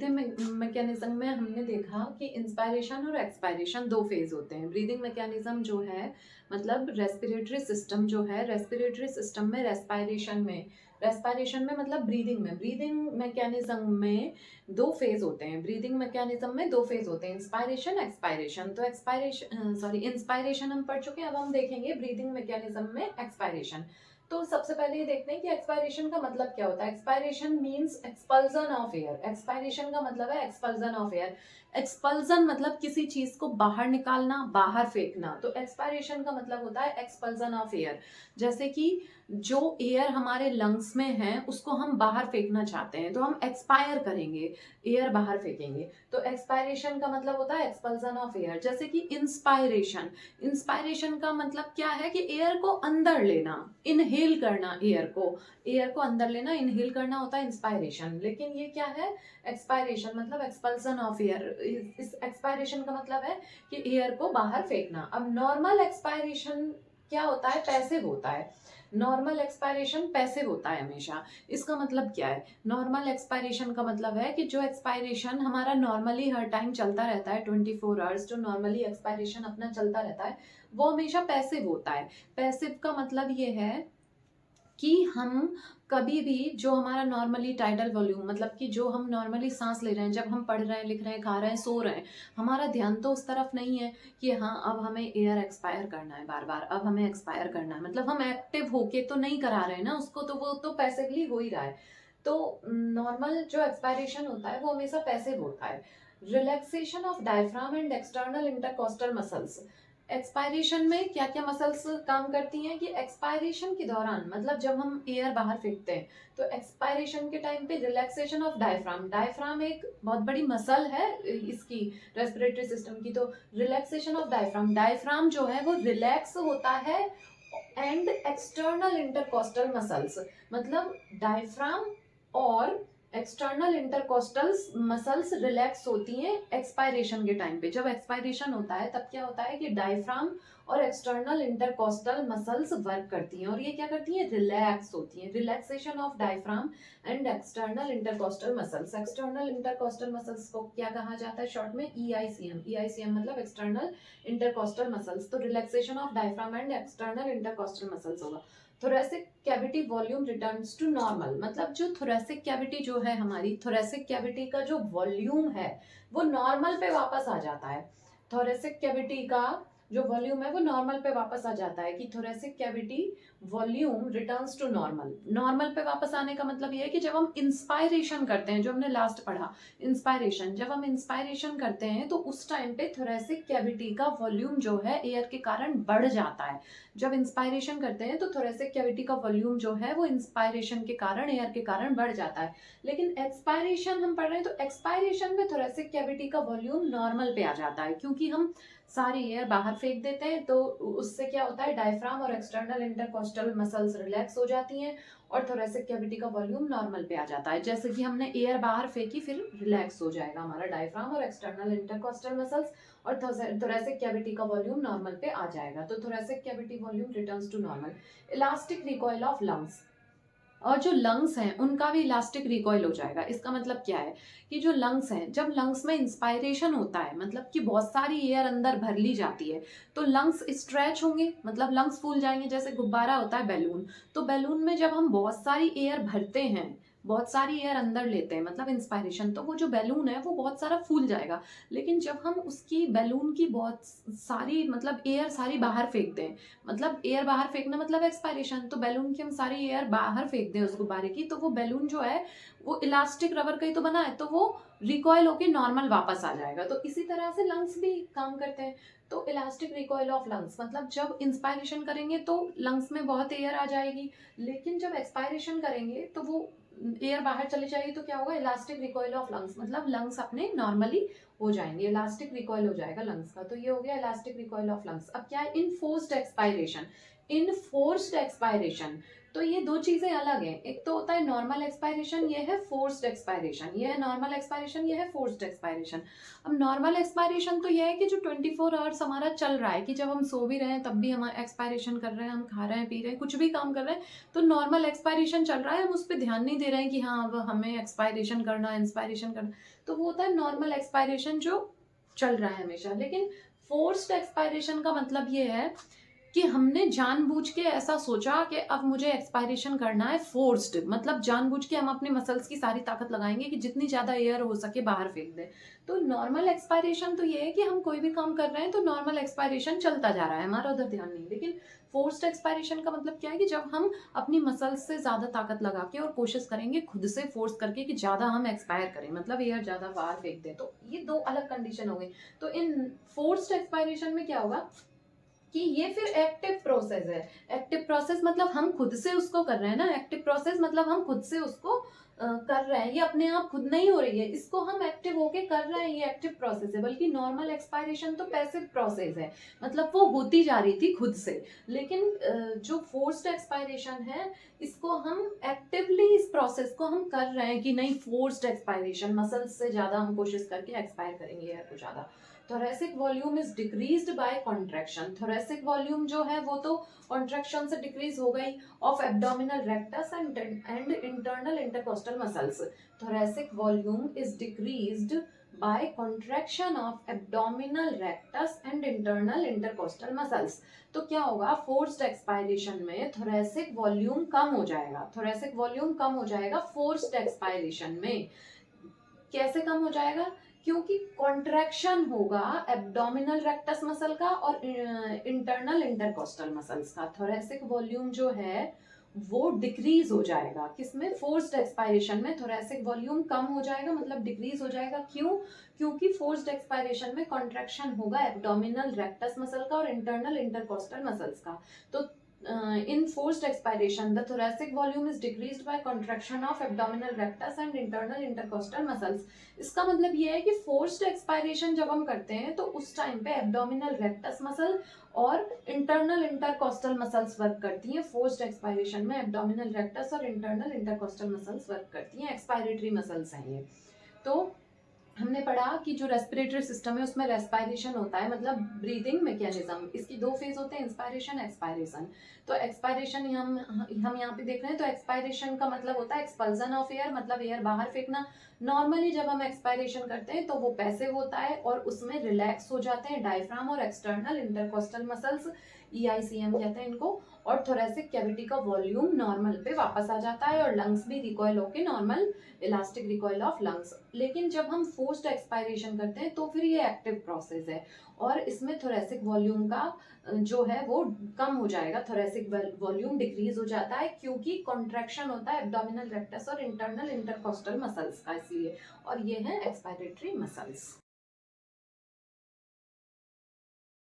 Breathing mechanism में हमने देखा कि इंस्पायरेशन और एक्सपायरेशन दो फेज होते हैं। ब्रीदिंग मैकेनिज्म जो है मतलब रेस्पिरेटरी सिस्टम में रेस्पायरेशन में मतलब ब्रीदिंग मैकेनिज्म में दो फेज होते हैं। ब्रीदिंग मैकेनिज्म में दो फेज होते हैं, इंस्पायरेशन एक्सपायरेशन। तो इंस्पायरेशन हम पढ़ चुके हैं, अब हम देखेंगे ब्रीदिंग मैकेनिज्म में एक्सपायरेशन। तो सबसे पहले ये देखते हैं कि एक्सपायरेशन का मतलब क्या होता है। Expiration means expulsion of air. Expiration का मतलब है एक्सपल्जन ऑफ एयर। एक्सपल्जन मतलब किसी चीज को बाहर निकालना, बाहर फेंकना। तो एक्सपायरेशन का मतलब होता है एक्सपल्जन ऑफ एयर। जैसे कि जो एयर हमारे लंग्स में है उसको हम बाहर फेंकना चाहते हैं तो हम एक्सपायर करेंगे, एयर बाहर फेंकेंगे। तो एक्सपायरेशन का मतलब होता है एक्सपल्जन ऑफ एयर। जैसे कि इंस्पायरेशन, इंस्पायरेशन का मतलब क्या है कि एयर को अंदर लेना, इनहेल करना, एयर को अंदर लेना, इनहेल करना होता है इंस्पायरेशन। लेकिन ये क्या है, एक्सपायरेशन मतलब एक्सपल्सन ऑफ एयर। इस एक्सपायरेशन का मतलब है कि एयर को बाहर फेंकना। अब नॉर्मल एक्सपायरेशन क्या होता है, पैसिव होता है। नॉर्मल एक्सपायरेशन पैसिव होता है हमेशा। इसका मतलब क्या है, नॉर्मल एक्सपायरेशन का मतलब है कि जो एक्सपायरेशन हमारा नॉर्मली हर टाइम चलता रहता है 24 आवर्स, जो नॉर्मली एक्सपायरेशन अपना चलता रहता है वो हमेशा पैसिव होता है। पैसिव का मतलब ये है कि हम कभी भी जो हमारा नॉर्मली टाइडल वॉल्यूम मतलब कि जो हम नॉर्मली सांस ले रहे हैं, जब हम पढ़ रहे हैं, लिख रहे हैं, खा रहे हैं, सो रहे हैं, हमारा ध्यान तो उस तरफ नहीं है कि हाँ अब हमें एयर एक्सपायर करना है, बार बार अब हमें एक्सपायर करना है। मतलब हम एक्टिव होके तो नहीं करा रहे हैं ना उसको, तो वो तो पैसिवली हो ही रहा है। तो नॉर्मल जो एक्सपायरेशन होता है वो हमेशा पैसिव होता है। Relaxation of diaphragm and external intercostal muscles. Expiration में क्या क्या मसल्स काम करती हैं कि एक्सपायरेशन के दौरान मतलब जब हम एयर बाहर फेंकते हैं तो एक्सपायरेशन के टाइम पे रिलैक्सेशन ऑफ डायफ्राम, डायफ्राम एक बहुत बड़ी मसल है इसकी रेस्पिरेटरी सिस्टम की। तो रिलैक्सेशन ऑफ डायफ्राम, डायफ्राम जो है वो रिलैक्स होता है। एंड एक्सटर्नल इंटरकोस्टल मसल्स मतलब डायफ्राम और एक्सटर्नल इंटरकोस्टल मसल्स रिलैक्स होती हैं एक्सपायरेशन के टाइम पे। जब एक्सपायरेशन होता है तब क्या होता है कि डायफ्राम और एक्सटर्नल इंटरकोस्टल मसल्स वर्क करती हैं और ये क्या करती हैं, रिलैक्स होती हैं। Relaxation of diaphragm and external intercostal muscles. External intercostal muscles को क्या कहा जाता है शॉर्ट में, ईआईसीएम। ईआईसीएम मतलब एक्सटर्नल इंटरकोस्टल मसल्स। तो relaxation of diaphragm and external intercostal muscles होगा। Thoracic cavity volume returns to normal मतलब जो थोरेसिक कैविटी जो है हमारी, थोरेसिक कैविटी का जो वॉल्यूम है वो नॉर्मल पे वापस आ जाता है। थोरेसिक कैविटी का जो वॉल्यूम है वो नॉर्मल पे वापस आ जाता है कि thoracic cavity volume returns to normal. Normal पे वापस आने का मतलब ये है कि जब हम इंस्पायरेशन करते हैं, जो हमने लास्ट पढ़ा इंस्पायरेशन, जब हम इंस्पायरेशन करते हैं तो उस टाइम पे थोरेसिक कैविटी का वॉल्यूम जो है एयर के कारण बढ़ जाता है। जब इंस्पायरेशन करते हैं तो थोरेसिक कैविटी का वॉल्यूम जो है वो इंस्पायरेशन के कारण, एयर के कारण बढ़ जाता है। लेकिन एक्सपायरेशन हम पढ़ रहे हैं तो एक्सपायरेशन में थोरेसिक कैविटी का वॉल्यूम नॉर्मल पे आ जाता है क्योंकि हम सारी एयर बाहर फेंक देते हैं। तो उससे क्या होता है, डायफ्राम और एक्सटर्नल इंटरकोस्टल मसल्स रिलैक्स हो जाती हैं और थोरेसिक कैविटी का वॉल्यूम नॉर्मल पे आ जाता है। जैसे कि हमने एयर बाहर फेंकी फिर रिलैक्स हो जाएगा हमारा डायफ्राम और एक्सटर्नल इंटरकोस्टल मसल्स और थोरेसिक कैविटी का वॉल्यूम नॉर्मल पे आ जाएगा। तो thoracic cavity volume returns to normal. Elastic recoil of lungs, और जो लंग्स हैं उनका भी इलास्टिक रिकॉइल हो जाएगा। इसका मतलब क्या है कि जो लंग्स हैं, जब लंग्स में इंस्पायरेशन होता है मतलब कि बहुत सारी एयर अंदर भर ली जाती है तो लंग्स स्ट्रेच होंगे मतलब लंग्स फूल जाएंगे। जैसे गुब्बारा होता है बैलून, तो बैलून में जब हम बहुत सारी एयर भरते हैं, बहुत सारी एयर अंदर लेते हैं मतलब इंस्पायरेशन, तो वो जो बैलून है वो बहुत सारा फूल जाएगा। लेकिन जब हम उसकी बैलून की बहुत सारी मतलब एयर सारी बाहर फेंक दें, मतलब एयर बाहर फेंकना मतलब एक्सपायरेशन, तो बैलून की हम सारी एयर बाहर फेंक दें उस गुब्बारे की, तो वो बैलून जो है वो इलास्टिक रबर का ही तो बना है, तो वो रिकॉइल होके नॉर्मल वापस आ जाएगा। तो इसी तरह से लंग्स भी काम करते हैं। तो इलास्टिक रिकॉइल ऑफ लंग्स मतलब जब इंस्पायरेशन करेंगे तो लंग्स में बहुत एयर आ जाएगी, लेकिन जब एक्सपायरेशन करेंगे तो वो एयर बाहर चली जाएगी तो क्या होगा, इलास्टिक रिकॉइल ऑफ लंग्स मतलब लंग्स अपने नॉर्मली हो जाएंगे, इलास्टिक रिकॉइल हो जाएगा लंग्स का। तो ये हो गया इलास्टिक रिकॉइल ऑफ लंग्स। अब क्या है, इनफोर्स्ड एक्सपायरेशन। इनफोर्स्ड एक्सपायरेशन, तो ये दो चीजें अलग हैं। एक तो होता है नॉर्मल एक्सपायरेशन, ये है फोर्स्ड एक्सपायरेशन। ये है नॉर्मल एक्सपायरेशन, ये है फोर्स्ड एक्सपायरेशन। अब नॉर्मल एक्सपायरेशन तो ये है कि जो 24 आवर्स हमारा चल रहा है, कि जब हम सो भी रहे हैं तब भी हम एक्सपायरेशन कर रहे हैं, हम खा रहे हैं, पी रहे हैं, कुछ भी काम कर रहे हैं तो नॉर्मल एक्सपायरेशन चल रहा है, हम उस पर ध्यान नहीं दे रहे हैं कि हाँ अब हमें एक्सपायरेशन करना है, इंस्पायरेशन करना। तो वो होता है नॉर्मल एक्सपायरेशन जो चल रहा है हमेशा। लेकिन फोर्स्ड एक्सपायरेशन का मतलब ये है कि हमने जानबूझ के ऐसा सोचा कि अब मुझे एक्सपायरेशन करना है, फोर्स्ड मतलब जानबूझ के हम अपने मसल्स की सारी ताकत लगाएंगे कि जितनी ज्यादा एयर हो सके बाहर फेंक दें। तो नॉर्मल एक्सपायरेशन तो ये है कि हम कोई भी काम कर रहे हैं तो नॉर्मल एक्सपायरेशन चलता जा रहा है, हमारा उधर ध्यान नहीं। लेकिन फोर्स्ड एक्सपायरेशन का मतलब क्या है कि जब हम अपनी मसल्स से ज्यादा ताकत लगा के और कोशिश करेंगे खुद से फोर्स करके कि ज्यादा हम एक्सपायर करें, मतलब एयर ज्यादा बाहर फेंक दें। तो ये दो अलग कंडीशन हो गई। तो इन फोर्स्ड एक्सपायरेशन में क्या होगा कि ये फिर एक्टिव प्रोसेस है। एक्टिव प्रोसेस मतलब हम खुद से उसको कर रहे हैं ना, एक्टिव प्रोसेस मतलब हम खुद से उसको कर रहे हैं, ये अपने आप खुद नहीं हो रही है, इसको हम एक्टिव होके कर रहे हैं, ये एक्टिव प्रोसेस है। बल्कि नॉर्मल एक्सपायरेशन तो पैसिव प्रोसेस है, मतलब वो होती जा रही थी खुद से। लेकिन जो फोर्स्ड एक्सपायरेशन है इसको हम एक्टिवली, इस प्रोसेस को हम कर रहे हैं कि नहीं, फोर्स्ड एक्सपायरेशन मसल्स से ज्यादा हम कोशिश करके एक्सपायर करेंगे एयर को ज्यादा। thoracic volume is decreased by contraction। thoracic volume जो है वो तो contraction से decrease हो गई of abdominal rectus and internal intercostal muscles। thoracic volume is decreased by contraction of abdominal rectus and internal intercostal muscles। तो क्या होगा, फोर्स्ड एक्सपायरेशन में thoracic वॉल्यूम कम हो जाएगा, thoracic वॉल्यूम कम हो जाएगा फोर्स्ड एक्सपायरेशन में। कैसे कम हो जाएगा, क्योंकि कॉन्ट्रैक्शन होगा एब्डोमिनल रेक्टस मसल का और इंटरनल इंटरकोस्टल मसल्स का। थोरेसिक वॉल्यूम जो है वो डिक्रीज हो जाएगा, किसमें, फोर्स्ड एक्सपायरेशन में थोरेसिक वॉल्यूम कम हो जाएगा, मतलब डिक्रीज हो जाएगा। क्यों, क्योंकि फोर्स्ड एक्सपायरेशन में कॉन्ट्रैक्शन होगा एब्डोमिनल रेक्टस मसल का और इंटरनल इंटरकोस्टल मसल्स का। तो in forced expiration the thoracic volume is decreased by contraction of abdominal rectus and internal intercostal muscles। इसका मतलब ये है कि फोर्स्ड एक्सपायरेशन जब हम करते हैं तो उस टाइम पे एब्डोमिनल रेक्टस मसल और इंटरनल इंटरकोस्टल मसल्स वर्क करती हैं। फोर्स्ड एक्सपायरेशन में एब्डोमिनल रेक्टस और इंटरनल इंटरकोस्टल मसल्स वर्क करती हैं, एक्सपायरेटरी मसल्स हैं ये। तो हमने पढ़ा कि जो रेस्पिरेटरी सिस्टम है उसमें रेस्पायरेशन होता है, मतलब ब्रीदिंग मैकेनिज्म। इसकी दो फेज होते हैं, इंस्पायरेशन एक्सपायरेशन। तो एक्सपायरेशन हम यहाँ पे देख रहे हैं, तो एक्सपायरेशन का मतलब होता है एक्सपल्जन ऑफ एयर, मतलब एयर बाहर फेंकना। नॉर्मली जब हम एक्सपायरेशन करते हैं तो वो पैसिव होता है और उसमें रिलैक्स हो जाते हैं डायफ्राम और एक्सटर्नल इंटरकोस्टल मसल्स, EICM कहते हैं इनको। और थोरेसिक कैविटी का वॉल्यूम नॉर्मल पे वापस आ जाता है और लंग्स भी रिकॉइल होके normal elastic recoil of lungs. लेकिन जब हम फोर्स्ड एक्सपायरेशन करते हैं तो फिर ये एक्टिव प्रोसेस है और इसमें थोरेसिक वॉल्यूम का जो है वो कम हो जाएगा, थोरेसिक वॉल्यूम डिक्रीज हो जाता है क्योंकि कॉन्ट्रैक्शन होता है एब्डोमिनल रेक्टस और इंटरनल इंटरकोस्टल मसल्स का, इसलिए। और ये है एक्सपायरेटरी मसल्स।